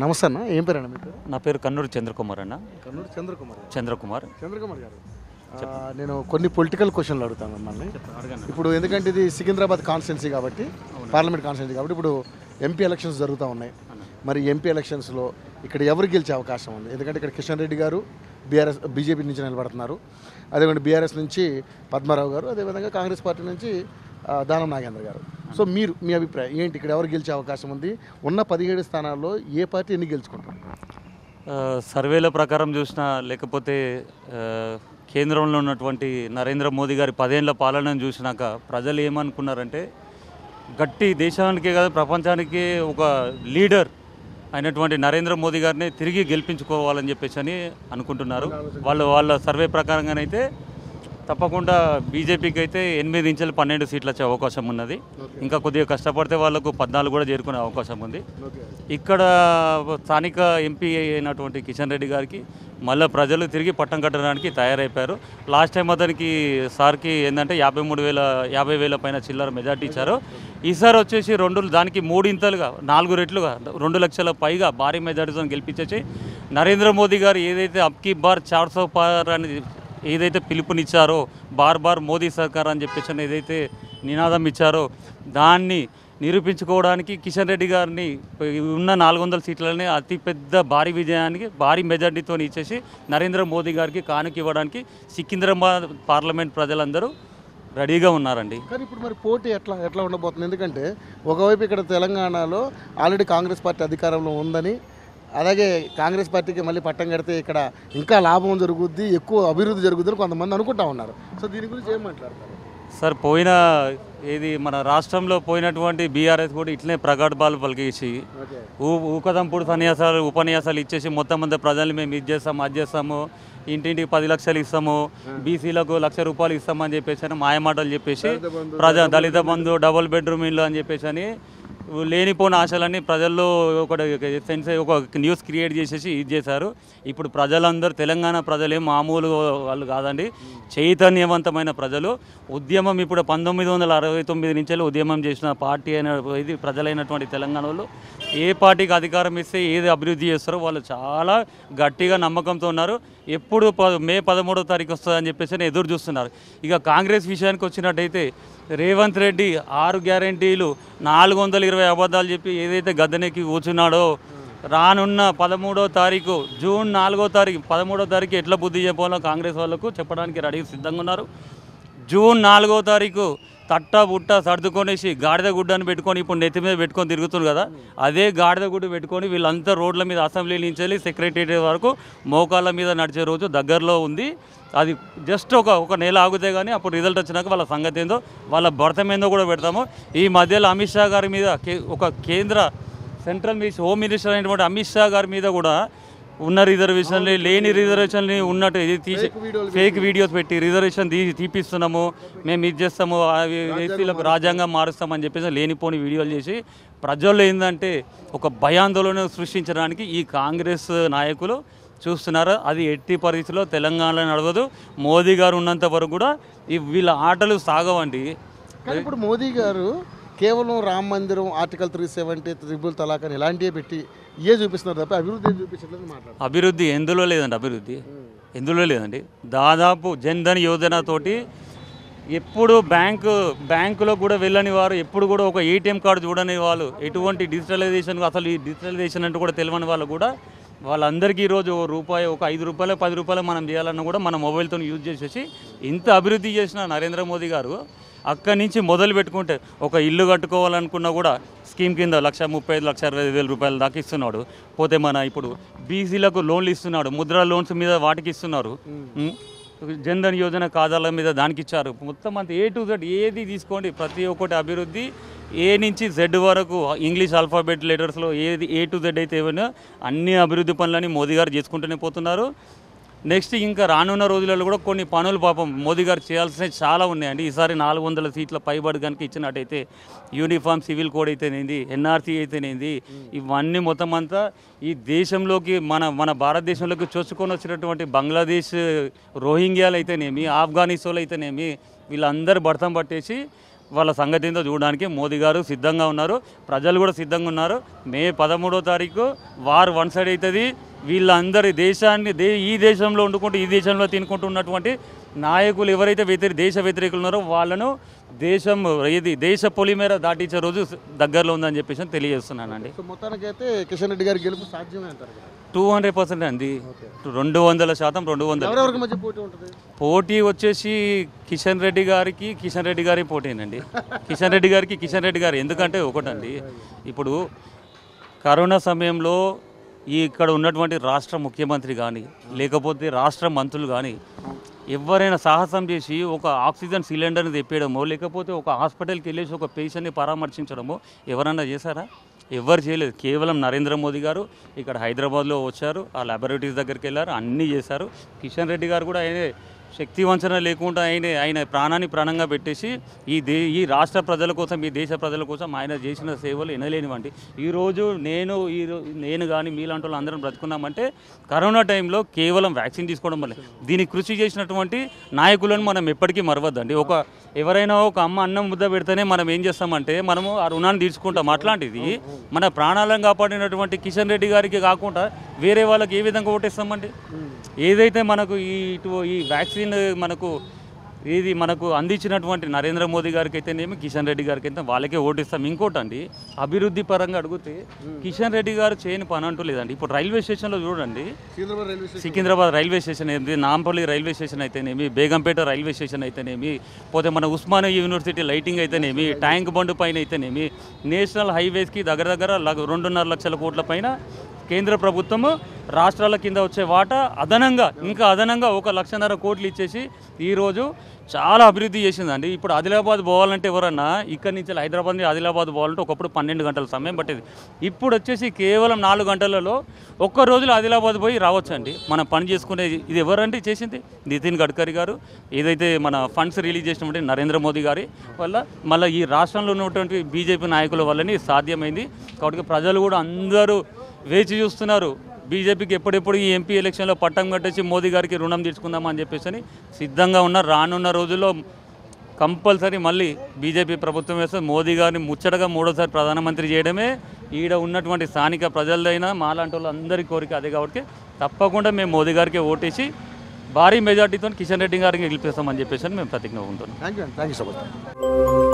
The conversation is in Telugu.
నమస్తే అన్న, ఏం పేరు అన్న మీ పేరు? నా పేరు కన్నూరు చంద్రకుమార్ అన్న. కన్నూరు చంద్రకుమార్. చంద్రకుమార్ గారు, నేను కొన్ని పొలిటికల్ క్వశ్చన్లు అడుగుతాను మిమ్మల్ని. ఇప్పుడు ఎందుకంటే ఇది సికింద్రాబాద్ కాన్స్టిట్యున్సీ కాబట్టి, పార్లమెంట్ కాన్స్టిట్యున్సీ కాబట్టి ఇప్పుడు ఎంపీ ఎలక్షన్స్ జరుగుతూ ఉన్నాయి. మరి ఎంపీ ఎలక్షన్స్లో ఇక్కడ ఎవరు గెలిచే అవకాశం ఉంది? ఎందుకంటే ఇక్కడ కిషన్ రెడ్డి గారు బీజేపీ నుంచి నిలబడుతున్నారు, అదేవిధంగా బీఆర్ఎస్ నుంచి పద్మారావు గారు, అదేవిధంగా కాంగ్రెస్ పార్టీ నుంచి దానం నాగేంద్ర గారు. సో మీ అభిప్రాయం ఏంటి? ఇక్కడ ఎవరు గెలిచే అవకాశం ఉంది? ఉన్న 17 స్థానాల్లో ఏ పార్టీ ఎన్ని గెలుచుకుంటారు? సర్వేల ప్రకారం చూసినా, లేకపోతే కేంద్రంలో ఉన్నటువంటి నరేంద్ర మోదీ గారి 10 ఏళ్ల పాలనను చూసినాక ప్రజలు ఏమనుకున్నారంటే, గట్టి దేశానికే కాదు ప్రపంచానికి ఒక లీడర్ అయినటువంటి నరేంద్ర మోదీ గారిని తిరిగి గెలిపించుకోవాలని చెప్పేసి అని అనుకుంటున్నారు. వాళ్ళ సర్వే ప్రకారంగానైతే తప్పకుండా బీజేపీకి అయితే 8 నుంచి 12 సీట్లు వచ్చే అవకాశం ఉన్నది. ఇంకా కొద్దిగా కష్టపడితే వాళ్ళకు 14 కూడా చేరుకునే అవకాశం ఉంది. ఇక్కడ స్థానిక ఎంపీ అయినటువంటి కిషన్ రెడ్డి గారికి మళ్ళీ ప్రజలు తిరిగి పట్టం కట్టడానికి తయారైపోయారు. లాస్ట్ టైం అతనికి సార్కి ఏంటంటే 50,000 పైన చిల్లర మెజార్టీ ఇచ్చారు. ఈసారి వచ్చేసి దానికి 3 ఇంతలుగా 4 రెట్లుగా 2 లక్షల పైగా భారీ మెజార్టీతో గెలిపించేసి నరేంద్ర మోదీ గారు ఏదైతే అబ్కి బార్ 400 పార్ అని ఏదైతే పిలుపునిచ్చారో, బార్ మోదీ సర్కార్ అని చెప్పేసి ఏదైతే నినాదం ఇచ్చారో దాన్ని నిరూపించుకోవడానికి కిషన్ రెడ్డి గారిని ఉన్న 400 సీట్లని అతిపెద్ద భారీ విజయానికి భారీ మెజార్టీతో ఇచ్చేసి నరేంద్ర మోదీ గారికి కానుక ఇవ్వడానికి సికింద్రాబాద్ పార్లమెంట్ ప్రజలందరూ రెడీగా ఉన్నారండి. కానీ ఇప్పుడు మరి పోటీ ఎట్లా ఉండబోతుంది? ఎందుకంటే ఒకవైపు ఇక్కడ తెలంగాణలో ఆల్రెడీ కాంగ్రెస్ పార్టీ అధికారంలో ఉందని, అలాగే కాంగ్రెస్ పార్టీకి మళ్ళీ పట్టం కడితే ఇక్కడ ఇంకా లాభం జరుగుద్ది, ఎక్కువ అభివృద్ధి జరుగుద్దని కొంతమంది అనుకుంటా ఉన్నారు. సో దీని గురించి ఏం మాట్లాడతారు సార్? మన రాష్ట్రంలో పోయినటువంటి బీఆర్ఎస్ కూడా ఇట్లనే ప్రగల్భాలు పలికేసి ఊకదంపుడు ఉపన్యాసాలు ఇచ్చేసి మొత్తం అంతా ప్రజల్ని మేము ఇది చేస్తాము, అది చేస్తాము, ఇంటింటికి 10 లక్షలు ఇస్తాము, బీసీలకు ₹1,00,000 ఇస్తామని చెప్పేసి మాయమాటలు చెప్పేసి దళిత బంధు, డబుల్ బెడ్రూమ్ ఇల్లు అని చెప్పేసి అని లేనిపోయిన ఆశలన్నీ ప్రజల్లో ఒక న్యూస్ క్రియేట్ చేసేసి ఇది చేశారు. ఇప్పుడు ప్రజలందరూ, తెలంగాణ ప్రజలేం మామూలు వాళ్ళు కాదండి, చైతన్యవంతమైన ప్రజలు. ఉద్యమం ఇప్పుడు 1969 నుంచి ఉద్యమం చేసిన పార్టీ ఇది ప్రజలైనటువంటి తెలంగాణ వాళ్ళు ఏ పార్టీకి అధికారం ఇస్తే ఏది అభివృద్ధి చేస్తారో వాళ్ళు చాలా గట్టిగా నమ్మకంతో ఉన్నారు. ఎప్పుడు మే 13వ తారీఖు వస్తుందని చెప్పేసి ఎదురు చూస్తున్నారు. ఇక కాంగ్రెస్ విషయానికి వచ్చినట్టయితే రేవంత్ రెడ్డి 6 గ్యారంటీలు 420 అబద్ధాలు చెప్పి ఏదైతే గద్దెనెక్కి కూర్చున్నాడో, రానున్న 13వ తారీఖు జూన్ 4వ తారీఖు 13వ తారీఖు ఎట్లా బుద్ధి చెప్పాలో కాంగ్రెస్ వాళ్ళకు చెప్పడానికి రెడీగా సిద్ధంగా ఉన్నారు. జూన్ 4వ తారీఖు తట్టా బుట్ట సర్దుకొనేసి గాడిద గుడ్డని పెట్టుకొని ఇప్పుడు నెత్తి మీద పెట్టుకొని తిరుగుతున్నారు కదా, అదే గాడిద గుడ్డు పెట్టుకొని వీళ్ళంతా రోడ్ల మీద అసెంబ్లీ నుంచి వెళ్ళి సెక్రటేరియట్ వరకు మోకాళ్ళ మీద నడిచే రోజు దగ్గరలో ఉంది. అది జస్ట్ ఒక నెల ఆగితే కానీ అప్పుడు రిజల్ట్ వచ్చినాక వాళ్ళ సంగతి ఏందో, వాళ్ళ భర్తం ఏందో కూడా పెడతాము. ఈ మధ్యలో అమిత్ షా గారి మీద ఒక కేంద్ర సెంట్రల్ హోమ్ మినిస్టర్ అయినటువంటి అమిత్ షా గారి మీద కూడా ఉన్న రిజర్వేషన్లు లేని రిజర్వేషన్ని ఉన్నట్టు తీసి ఫేక్ వీడియోస్ పెట్టి రిజర్వేషన్ తీపిస్తున్నాము, మేము ఇది చేస్తాము, ఎస్సీలకు రాజ్యాంగం మారుస్తామని చెప్పేసి లేనిపోని వీడియోలు చేసి ప్రజల్లో ఏంటంటే ఒక భయాందోళన సృష్టించడానికి ఈ కాంగ్రెస్ నాయకులు చూస్తున్నారు. అది ఎట్టి పరిస్థితిలో తెలంగాణలో నడవదు. మోదీ గారు ఉన్నంత వరకు కూడా వీళ్ళ ఆటలు సాగవండి. ఇప్పుడు మోదీ గారు కేవలం రామ మందిరం, ఆర్టికల్ 370, త్రిపుల్ తలాక్ అని ఇలాంటివే పెట్టి చూపిస్తున్నారు తప్ప అభివృద్ధి చూపించలేదు. అభివృద్ధి ఎందులో లేదండి. దాదాపు జన్ధన్ యోజన తోటి ఎప్పుడు బ్యాంకులో కూడా వెళ్ళని వారు, ఎప్పుడు కూడా ఒక ఏటీఎం కార్డు చూడని వాళ్ళు, ఎటువంటి డిజిటలైజేషన్, అసలు ఈ డిజిటలైజేషన్ అంటే కూడా తెలియని వాళ్ళు కూడా వాళ్ళందరికీ ఈరోజు ₹1, ఒక ₹5, ₹10 మనం చేయాలన్నా కూడా మన మొబైల్తో యూజ్ చేసేసి ఇంత అభివృద్ధి చేసిన నరేంద్ర మోదీ గారు అక్కడి నుంచి మొదలు పెట్టుకుంటే ఒక ఇల్లు కట్టుకోవాలనుకున్నా కూడా స్కీమ్ కింద ₹1,35,000, ₹1,60,000 దాకా ఇస్తున్నాడు. పోతే ఇప్పుడు బీసీలకు లోన్లు ఇస్తున్నాడు, ముద్రా లోన్స్ మీద వాటికి ఇస్తున్నారు, జన్ధన్ యోజన ఖాతాల మీద దానికి ఇచ్చారు. మొత్తం అంత A to Z ఏది తీసుకోండి ప్రతి ఒక్కటి అభివృద్ధి, A నుంచి Z వరకు ఇంగ్లీష్ ఆల్ఫాబెట్ లెటర్స్లో ఏది A to Z అయితే ఏమైనా అన్ని అభివృద్ధి పనులని మోదీ గారు చేసుకుంటూనే పోతున్నారు. నెక్స్ట్ ఇంకా రానున్న రోజులలో కూడా కొన్ని పనులు పాపం మోదీ గారు చేయాల్సినవి చాలా ఉన్నాయండి. ఈసారి 400 సీట్ల పైబడి కనుక ఇచ్చినట్టయితే యూనిఫామ్ సివిల్ కోడ్ అయితేనేది, NRC అయితేనేది, ఇవన్నీ మొత్తం అంతా ఈ దేశంలోకి మన భారతదేశంలోకి చొచ్చుకొని వచ్చినటువంటి బంగ్లాదేశ్ రోహింగ్యాలు అయితేనేమి, ఆఫ్ఘనిస్తాన్లు అయితేనేమి, వీళ్ళందరూ భర్తం పట్టేసి వాళ్ళ సంగతి ఏందో చూడడానికి మోదీ గారు సిద్ధంగా ఉన్నారు, ప్రజలు కూడా సిద్ధంగా ఉన్నారు. మే 13వ తారీఖు వార్ వన్ సైడ్ అవుతుంది. వీళ్ళందరి దేశాన్ని ఈ దేశంలో వండుకుంటూ ఈ దేశంలో తినుకుంటూ ఉన్నటువంటి నాయకులు ఎవరైతే దేశ వ్యతిరేకులు ఉన్నారో వాళ్ళను దేశ పొలిమేర దాటించే రోజు దగ్గరలో ఉందని చెప్పేసి తెలియజేస్తున్నానండి. మొత్తానికైతే కిషన్ రెడ్డి గారి గెలుపు సాధ్యమే అంటారు. 200% అండి, 200%. 200 ఎవరెవరికి మధ్య పోటీ ఉంటుంది? పోటీ వచ్చేసి కిషన్ రెడ్డి గారి పోటీనండి. కిషన్ రెడ్డి గారు ఎందుకంటే ఒకటండి, ఇప్పుడు కరోనా సమయంలో ఇక్కడ ఉన్నటువంటి రాష్ట్ర ముఖ్యమంత్రి కానీ లేకపోతే రాష్ట్ర మంత్రులు కానీ ఎవరైనా సాహసం చేసి ఒక ఆక్సిజన్ సిలిండర్ని తెప్పేయడమో లేకపోతే ఒక హాస్పిటల్కి వెళ్ళేసి ఒక పేషెంట్ని పరామర్శించడమో ఎవరన్నా చేశారా? ఎవరు చేయలేదు. కేవలం నరేంద్ర మోదీ గారు ఇక్కడ హైదరాబాద్లో వచ్చారు, ఆ ల్యాబొరేటరీస్ దగ్గరికి వెళ్ళారు, అన్నీ చేశారు. కిషన్ రెడ్డి గారు కూడా శక్తి వంచన లేకుండా ఆయన ప్రాణాన్ని ప్రాణంగా పెట్టేసి ఈ రాష్ట్ర ప్రజల కోసం ఈ దేశ ప్రజల కోసం ఆయన చేసిన సేవలు ఎనలేనివంటి. ఈరోజు నేను కానీ మీలాంటి వాళ్ళు అందరం బ్రతుకున్నామంటే కరోనా టైంలో కేవలం వ్యాక్సిన్ తీసుకోవడం వల్ల. దీనికి కృషి చేసినటువంటి నాయకులను మనం ఎప్పటికీ మరవద్దండి. ఎవరైనా ఒక అమ్మ అన్నం ముద్ద పెడితేనే మనం ఏం చేస్తామంటే మనము ఆ రుణాన్ని తీర్చుకుంటాం. అట్లాంటిది మన ప్రాణాలను కాపాడినటువంటి కిషన్ రెడ్డి గారికి కాకుండా వేరే వాళ్ళకి ఏ విధంగా ఓటేస్తామండి? ఏదైతే మనకు ఈ వ్యాక్సిన్ మనకు అందించినటువంటి నరేంద్ర మోదీ గారికి అయితేనేమి కిషన్ రెడ్డి గారికి అయితే వాళ్ళకే ఓటిస్తాం. ఇంకోటండి, అభివృద్ధి పరంగా అడిగితే కిషన్ రెడ్డి గారు చేయని పని అంటూ లేదండి. ఇప్పుడు రైల్వే స్టేషన్లో చూడండి, సికింద్రాబాద్ రైల్వే స్టేషన్ ఏంటి, నాంపల్లి రైల్వే స్టేషన్ అయితేనేమి, బేగంపేట రైల్వే స్టేషన్ అయితేనేమి, పోతే మన ఉస్మానియా యూనివర్సిటీ లైటింగ్ అయితేనేమి, ట్యాంక్ బండ్ పైన అయితేనేమి, నేషనల్ హైవేస్కి దగ్గర 2.5 లక్షల కోట్ల పైన కేంద్ర ప్రభుత్వము రాష్ట్రాల కింద వచ్చే వాటా అదనంగా 1.5 లక్ష కోట్లు ఇచ్చేసి ఈరోజు చాలా అభివృద్ధి చేసిందండి. ఇప్పుడు ఆదిలాబాద్ పోవాలంటే ఎవరన్నా ఇక్కడి నుంచి హైదరాబాద్ నుంచి ఆదిలాబాద్ పోవాలంటే ఒకప్పుడు 12 గంటల సమయం పట్టేది. ఇప్పుడు వచ్చేసి కేవలం 4 గంటలలో ఒక్క రోజులో ఆదిలాబాద్ పోయి రావచ్చండి. మనం పని చేసుకునేది ఇది ఎవరండి చేసింది? నితిన్ గడ్కరీ గారు. ఏదైతే మన ఫండ్స్ రిలీజ్ చేసినటువంటి నరేంద్ర మోదీ గారి వల్ల, మళ్ళీ ఈ రాష్ట్రంలో ఉన్నటువంటి బీజేపీ నాయకుల వల్లనే సాధ్యమైంది. కాబట్టి ప్రజలు కూడా అందరూ వేచి చూస్తున్నారు. బీజేపీకి ఎప్పుడెప్పుడు ఈ ఎంపీ ఎలక్షన్లో పట్టం కట్టేసి మోదీ గారికి రుణం తీర్చుకుందామని చెప్పేసి సిద్ధంగా ఉన్నారు. రానున్న రోజుల్లో కంపల్సరీ మళ్ళీ బీజేపీ ప్రభుత్వం వేస్తే మోదీ గారిని ముచ్చటగా 3వ సారి ప్రధానమంత్రి చేయడమే ఈడ ఉన్నటువంటి స్థానిక ప్రజలైనా మాలాంటి వాళ్ళు అందరి కోరిక అదే. కాబట్టి తప్పకుండా మేము మోదీ గారికి ఓటేసి భారీ మెజార్టీతో కిషన్ రెడ్డి గారికి గెలిపిస్తామని చెప్పేసి మేము ప్రతిజ్ఞ ఉంటున్నాం. Thank you so much.